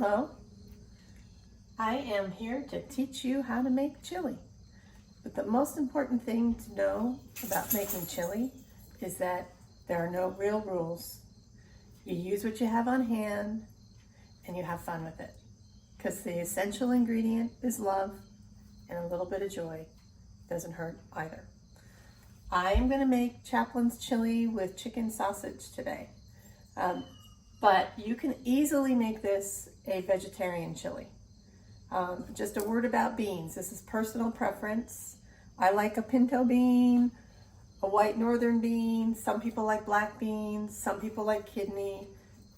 Hello, I am here to teach you how to make chili. But the most important thing to know about making chili is that there are no real rules. You use what you have on hand and you have fun with it. Because the essential ingredient is love and a little bit of joy. Doesn't hurt either. I am going to make Chaplin's chili with chicken sausage today. But you can easily make this a vegetarian chili. Just a word about beans. This is personal preference. I like a pinto bean, a white northern bean. Some people like black beans. Some people like kidney.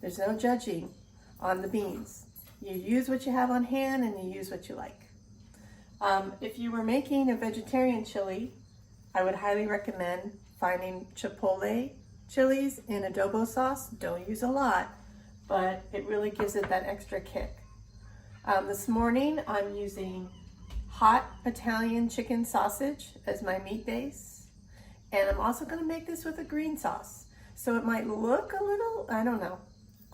There's no judging on the beans. You use what you have on hand and you use what you like. If you were making a vegetarian chili, I would highly recommend finding chipotle chilies in adobo sauce. Don't use a lot, but it really gives it that extra kick. This morning I'm using hot Italian chicken sausage as my meat base, and I'm also going to make this with a green sauce. So it might look a little, I don't know,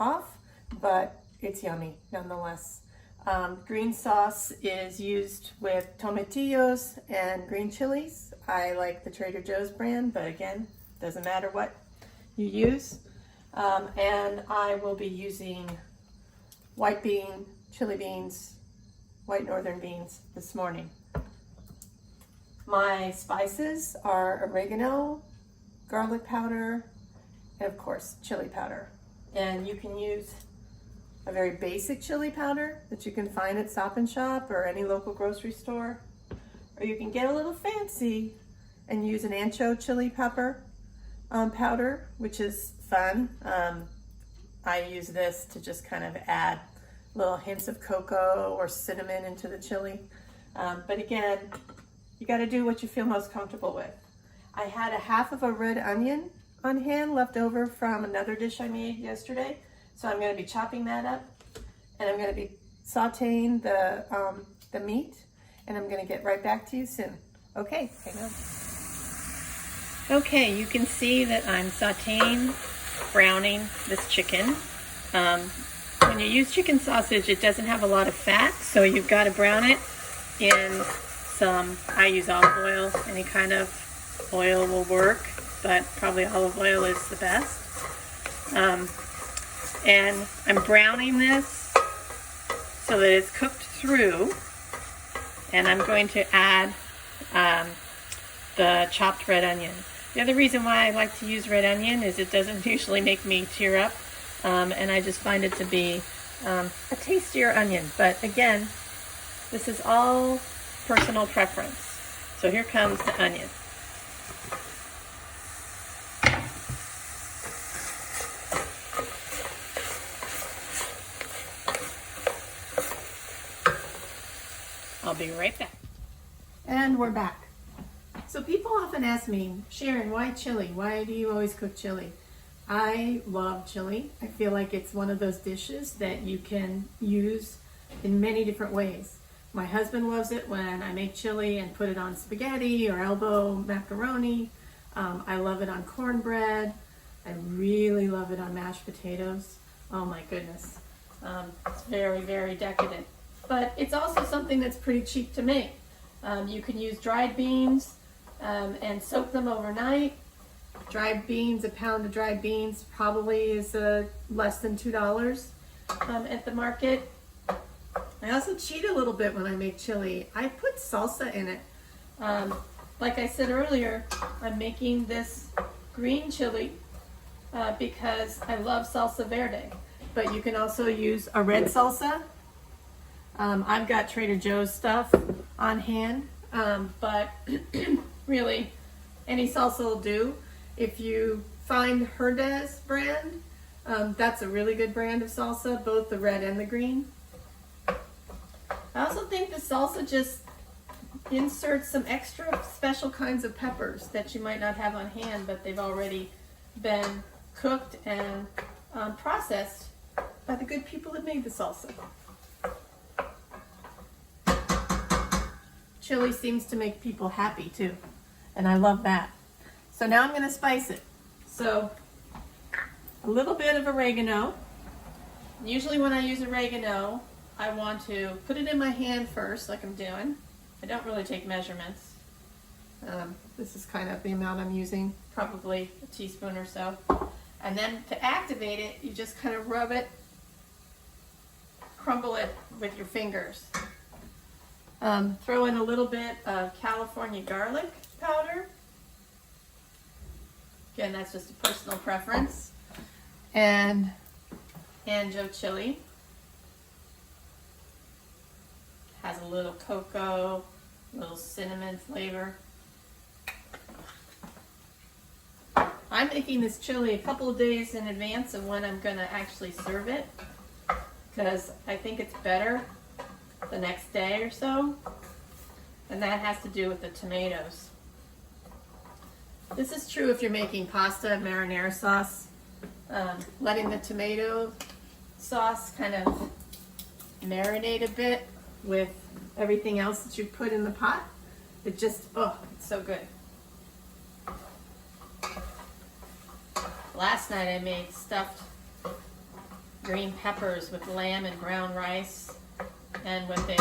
off, but it's yummy nonetheless. Green sauce is used with tomatillos and green chilies. I like the Trader Joe's brand, but again, doesn't matter what you use. And I will be using white bean, chili beans, white northern beans this morning. My spices are oregano, garlic powder, and of course chili powder. And you can use a very basic chili powder that you can find at Stop and Shop or any local grocery store. Or you can get a little fancy and use an ancho chili pepper powder, which is fun. I use this to just kind of add little hints of cocoa or cinnamon into the chili. But again, you got to do what you feel most comfortable with. I had a half of a red onion on hand left over from another dish I made yesterday. So I'm going to be chopping that up, and I'm going to be sauteing the meat, and I'm going to get right back to you soon. Okay, hang on. Okay, you can see that I'm sauteing, browning this chicken. When you use chicken sausage, it doesn't have a lot of fat, so you've got to brown it in some, I use olive oil. Any kind of oil will work, but probably olive oil is the best. And I'm browning this so that it's cooked through, and I'm going to add the chopped red onion. The other reason why I like to use red onion is it doesn't usually make me tear up, and I just find it to be a tastier onion. But again, this is all personal preference. So here comes the onion. I'll be right back. And we're back. So people often ask me, Sharon, why chili? Why do you always cook chili? I love chili. I feel like it's one of those dishes that you can use in many different ways. My husband loves it when I make chili and put it on spaghetti or elbow macaroni. I love it on cornbread. I really love it on mashed potatoes. Oh my goodness. It's very, very decadent. But it's also something that's pretty cheap to make. You can use dried beans and soak them overnight. Dried beans, a pound of dried beans probably is less than $2 at the market. I also cheat a little bit when I make chili. I put salsa in it. Like I said earlier, I'm making this green chili because I love salsa verde. But you can also use a red salsa. I've got Trader Joe's stuff on hand, but really any salsa will do. If you find Herdez brand, that's a really good brand of salsa, both the red and the green. I also think the salsa just inserts some extra special kinds of peppers that you might not have on hand, but they've already been cooked and processed by the good people that made the salsa. Chili seems to make people happy too, and I love that. So now I'm going to spice it. So a little bit of oregano, Usually when I use oregano, I want to put it in my hand first, like I'm doing. I don't really take measurements. This is kind of the amount I'm using, probably a teaspoon or so. And then to activate it, you just kind of rub it, crumble it with your fingers. Throw in a little bit of California garlic powder. Again, that's just a personal preference. And Anjo chili. Has a little cocoa, a little cinnamon flavor. I'm making this chili a couple of days in advance of when I'm going to actually serve it, because I think it's better the next day or so, and that has to do with the tomatoes. This is true if you're making pasta marinara sauce. Letting the tomato sauce kind of marinate a bit with everything else that you put in the pot. It just, oh, it's so good. Last night I made stuffed green peppers with lamb and brown rice, and with a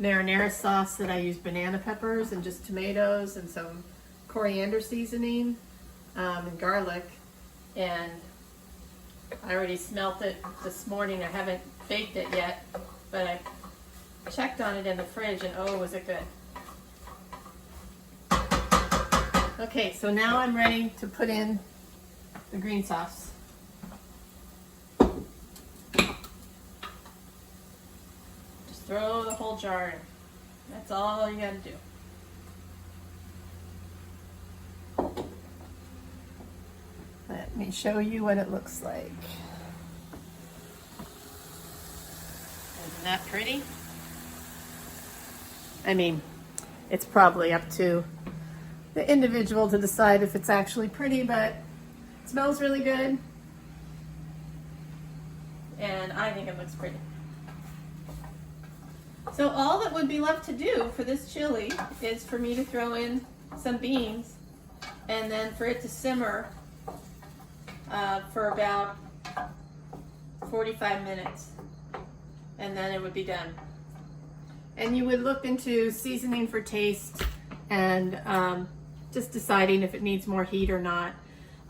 marinara sauce that I use banana peppers and just tomatoes and some coriander seasoning and garlic. And I already smelt it this morning. I haven't baked it yet, but I checked on it in the fridge, and oh, was it good. Okay, so now I'm ready to put in the green sauce. Just throw the whole jar in. That's all you gotta do. Let me show you what it looks like. Isn't that pretty? I mean, it's probably up to the individual to decide if it's actually pretty, but it smells really good. And I think it looks pretty. So all that would be left to do for this chili is for me to throw in some beans, and then for it to simmer for about 45 minutes, and then it would be done. And you would look into seasoning for taste and just deciding if it needs more heat or not.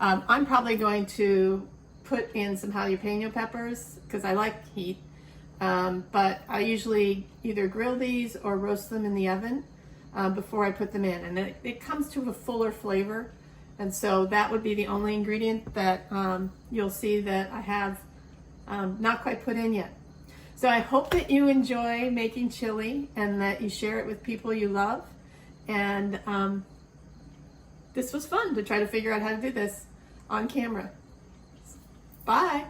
I'm probably going to put in some jalapeno peppers because I like heat, but I usually either grill these or roast them in the oven before I put them in, and it comes to a fuller flavor. And so that would be the only ingredient that you'll see that I have not quite put in yet. So I hope that you enjoy making chili and that you share it with people you love. And this was fun to try to figure out how to do this on camera. Bye.